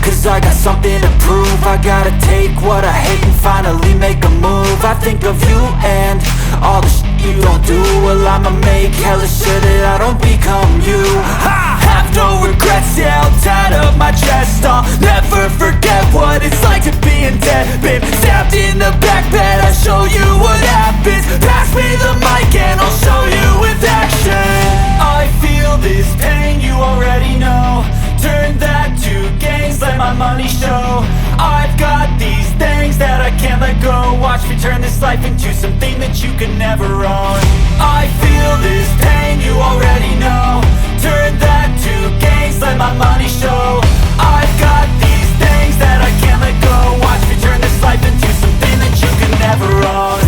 cause I got something to prove. I gotta take what I hate and finally make a move. I think of you and all the shit you don't do. Well, I'ma make hella sure that I don't become you. I have no regrets, yeah, I'll tie up my chest. I'll never forget what it's like to be in debt. Been stabbed in the back bed, I'll show you what happens. Pass me the mic and I'll show you with action. I feel this pain, you already know. Turn that to gains, let my money show. I've got these things that I can't let go. Watch me turn this life into something that you can never own. I feel this pain, you already know. Turn that to gains, let my money show. I've got these things that I can't let go. Watch me turn this life into something that you can never own.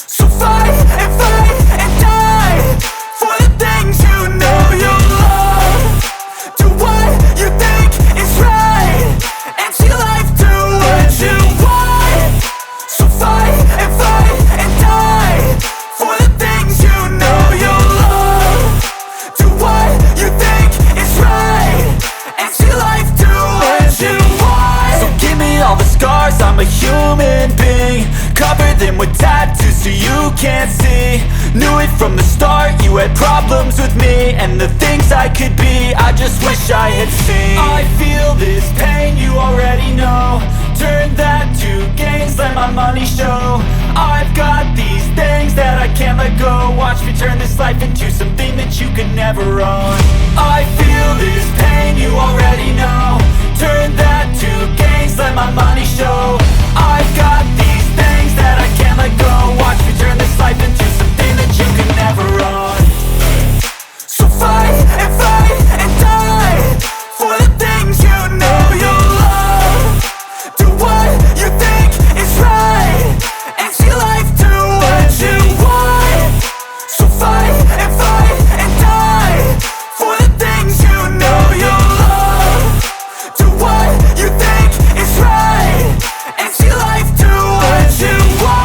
So fight and die for the things you know you love. Do what you think is right and see life do what you want. So fight and die for the things you know you love. Do what you think is right and see life do what you want. So give me all the scars, I'm a human being. Cover them with tattoos so you can't see. Knew it from the start, you had problems with me and the things I could be, I just wish I had seen. I feel this pain, you already know. Turn that to gains, let my money show. I've got these things that I can't let go. Watch me turn this life into something that you can never own. I feel this pain, you already know. Turn that to gains, let my money show. I've got these things that I can't let go. Watch me turn this life into something that you can never own. So fight and die for the things you know you love. Do what you think is right and see life do what you want. So fight and die for the things you know you love. Do what you think is right and see life do what you want.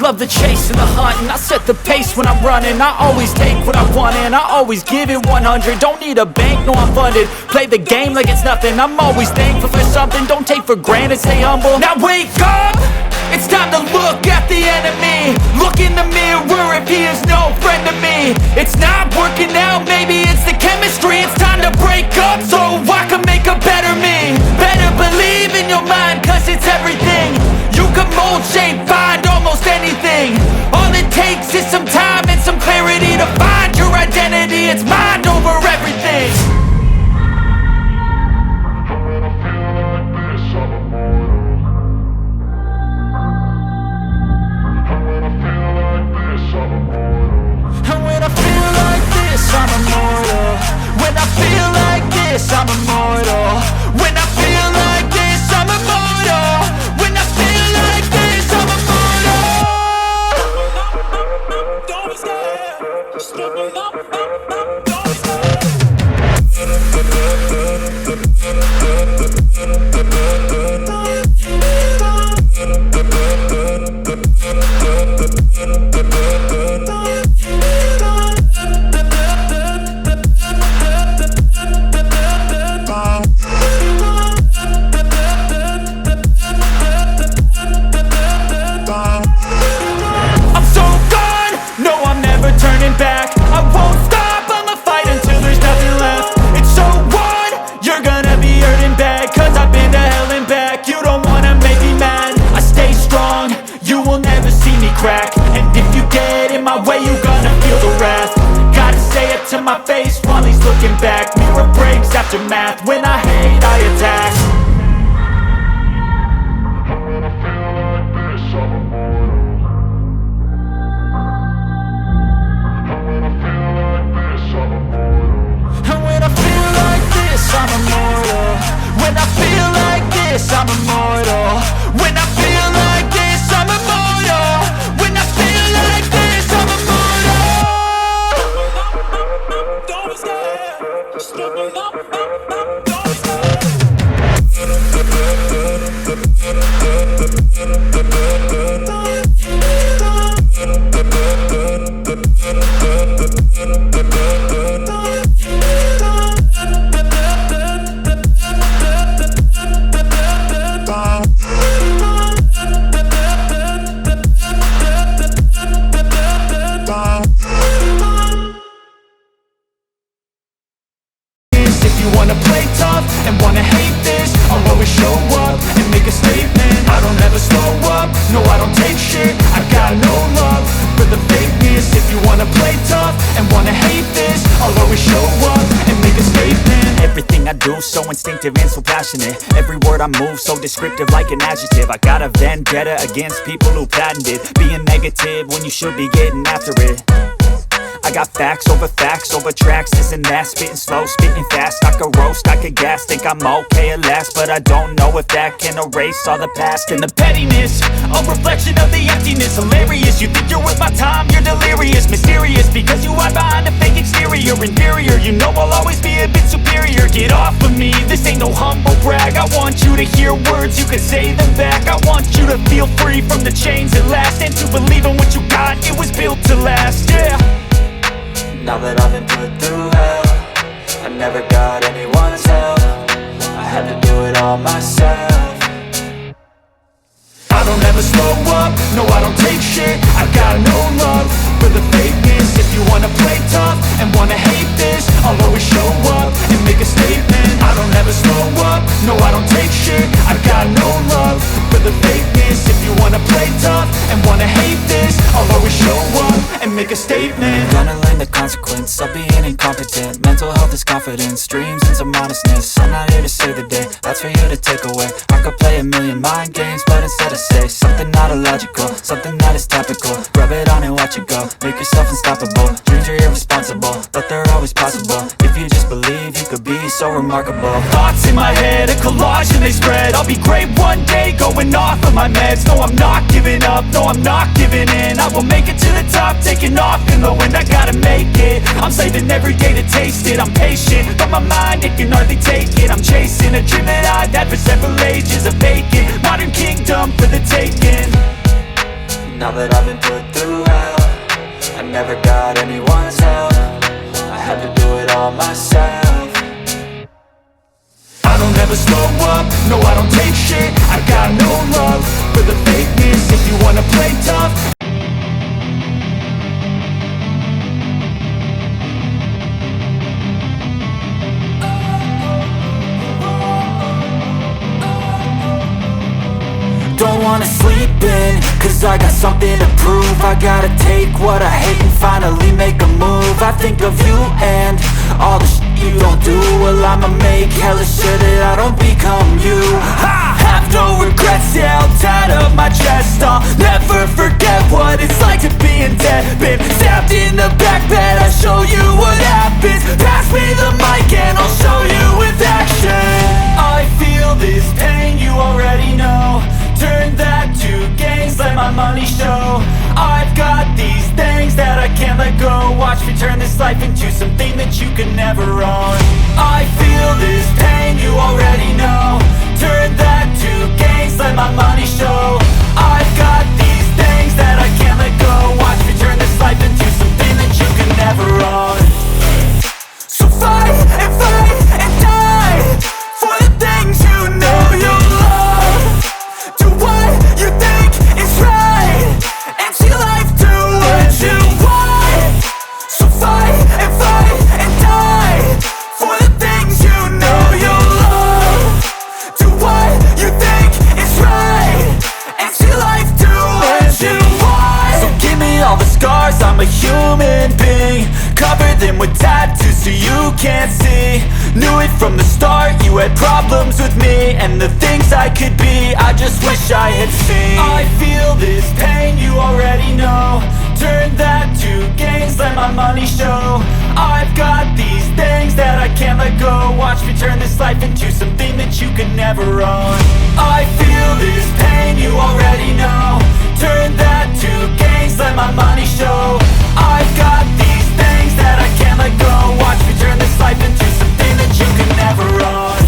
Love the chase and the hunt, and I set the pace when I'm running. I always take what I want and I always give it 100. Don't need a bank, no I'm funded. Play the game like it's nothing. I'm always thankful for something. Don't take for granted, stay humble. Now wake up! It's time to look at the enemy. Look in the mirror if he is no friend to me. It's not working out, maybe it's the chemistry. It's time to break up so I can make a better me. Better believe in your mind, cause it's everything. You can mold, shape, find almost anything. All it takes is some time and some clarity to find your identity. It's mind over everything. And when I feel like this, I'm immortal. When I feel like this, I'm immortal. When I feel like this, I'm immortal. When I feel like this, I'm immortal. Don't be scared. Just don't be back. I won't stop, I'ma fight until there's nothing left. It's so on, you're gonna be hurting bad, cause I've been to hell and back. You don't wanna make me mad, I stay strong, you will never see me crack. And if you get in my way, you gonna feel the wrath. Gotta say it to my face while he's looking back. Mirror breaks after math, when I hate I attack. I'm immortal. When I feel like this, I'm immortal. When I feel like this, I'm wanna play tough and wanna hate this, I'll always show up and make a statement. Everything I do so instinctive and so passionate. Every word I move so descriptive like an adjective. I got a vendetta against people who patented being negative when you should be getting after it. I got facts over tracks, this and that. Spitting slow, spitting fast, I could roast, I could gas. Think I'm okay at last, but I don't know if that can erase all the past. And the pettiness, a reflection of the emptiness. Hilarious, you think you're worth my time, you're delirious. Mysterious, because you hide behind a fake exterior. Inferior, you know I'll always be a bit superior. Get off of me, this ain't no humble brag. I want you to hear words, you can say them back. I want you to feel free from the chains at last, and to believe in what you got, it was built to last, yeah. Now that I've been put through hell, I never got anyone's help. I had to do it all myself. I don't ever slow up, no I don't take shit. I got no love for the fakeness. If you wanna play tough and wanna hate this, I'll always show up and make a statement. I don't ever slow up, no I don't take shit. I got no love for the fakeness. If you wanna play tough and wanna hate this, I'll always show up and make a statement. Gonna learn the consequence of being incompetent. Mental health is confidence, dreams and some honestness. I'm not here to save the day, that's for you to take away. I could play a million mind games, but instead I say something not illogical, something that is topical. Rub it on and watch it go, make yourself unstoppable. Dreams are irresponsible, but they're always possible. If you just believe, you could be so remarkable. Thoughts in my head, a collage and they spread. I'll be great one day, going off of my meds. No, I'm not giving up, no, I'm not giving in. I will make it to the top, taking off in the wind. I gotta make it, I'm saving every day to taste it. I'm patient, but my mind, it can hardly take it. I'm chasing a dream that I've had for several ages. A vacant, modern kingdom for the taking. Now that I've been put through hell, I never got anyone's help. I had to do it all myself. I don't ever slow up, no I don't take shit. I got no love for the fakeness. If you wanna play tough, don't wanna sleep in, cause I got something to prove. I gotta take what I hate and finally make a move. I think of you and all the shit you don't do. Well, I'ma make hella sure that I don't become you. I have no regrets, yeah, I'll tie up my chest. I'll never forget what it's like to be in debt. Been stabbed in the back bed, I'll show you what happens. Pass me the mic and I'll show you with action. I feel this pain, you already know. Turn that to gains, let my money show. I've got these things that I can't let go. Watch me turn this life into something that you can never own. I feel this pain, you already know. Turn that to gains, let my money show. I've got these things that I can't let go. Watch me turn this life into something that you can never own. So fight and die for the things you know you love. Do what you think is right, and see life do what you want. So fight and die for the things you know you love. Do what you think is right, and see life do what you want. So give me all the scars, I'm a human being. Cover them with tattoos so you can't see. Knew it from the start, you had problems with me and the things I could be, I just wish I had seen. I feel this pain, you already know. Turn that to gains, let my money show. I've got these things that I can't let go. Watch me turn this life into something that you can never own. I feel this pain, you already know. Turn that to gains, let my money show. I've got these things that I can't let go. Watch me turn this life into something that you can never own.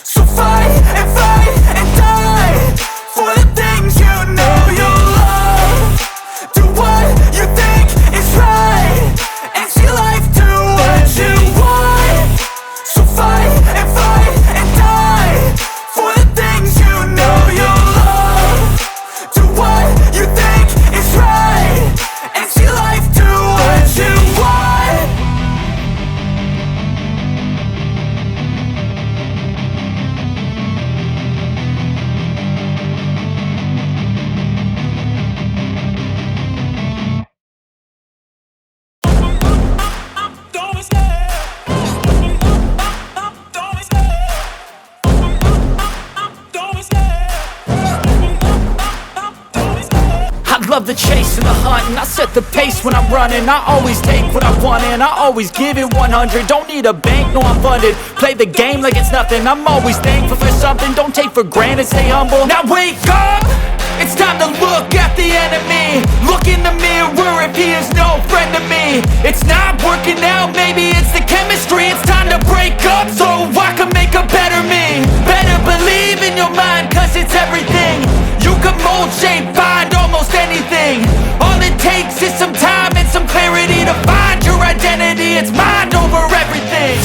So fight and die for the things you know you love. Do what you think is right, and see life do what you want. So fight and die for the things you know you love. Do what love the chase and the hunt, and I set the pace when I'm running. I always take what I want and I always give it 100. Don't need a bank, no I'm funded. Play the game like it's nothing. I'm always thankful for something. Don't take for granted, stay humble. Now wake up! It's time to look at the enemy. Look in the mirror if he is no friend to me. It's not working out, maybe it's the chemistry. It's time to break up so I can make a better me. Better believe in your mind, cause it's everything. You can mold, shape, find almost anything. All it takes is some time and some clarity to find your identity. It's mind over everything.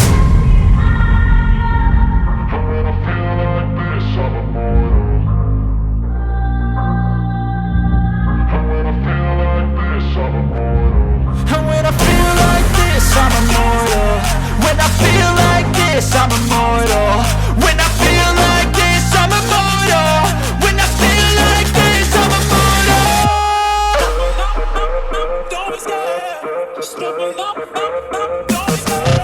I'm immortal. When I feel like this, I'm immortal. When I feel like this, I'm immortal. When I feel like this, I'm immortal. Don't be scared. Just open up. Don't be scared.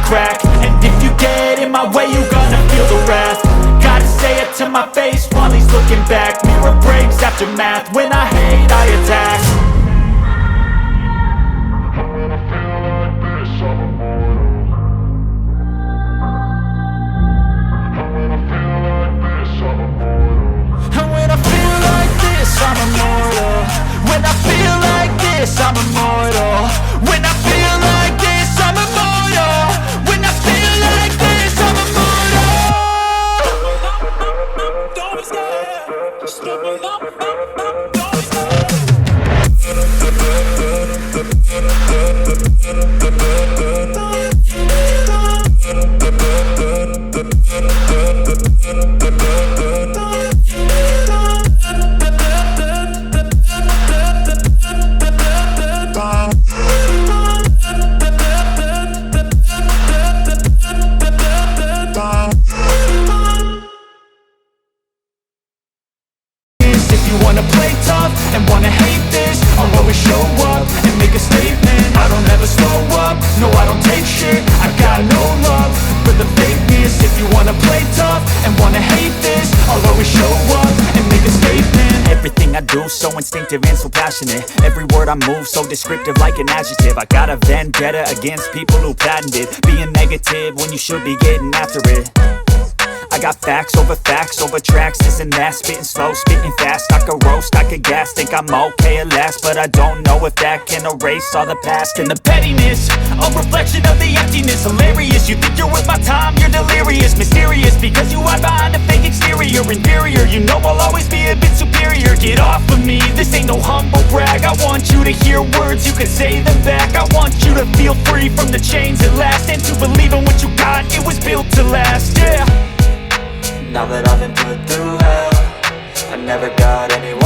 Crack. And if you get in my way, you gonna feel the wrath. Gotta say it to my face while he's looking back. Mirror breaks after math. When I hate, I attack. When I feel like this, I'm immortal. When I feel like this, I'm immortal. When I feel like this, I'm immortal. When I feel like this, I'm immortal. When I feel like this, I'm immortal. When I feel like this, I'm immortal. Don't be scared. Just open up. Don't be scared. So instinctive and so passionate. Every word I move so descriptive like an adjective. I got a vendetta against people who patented being negative when you should be getting after it. I got facts over tracks, this and that. Spitting slow, spitting fast. I could roast, I could gas. Think I'm okay at last, but I don't know if that can erase all the past. And the pettiness, a reflection of the emptiness. Hilarious, you think you're worth my time, you're delirious. Mysterious, because you hide behind a fake exterior. Inferior, you know I'll always be a bit superior. Get off of me, this ain't no humble brag. I want you to hear words, you can say them back. I want you to feel free from the chains at last, and to believe in what you got, it was built to last, yeah. Now that I've been put through hell, I never got anyone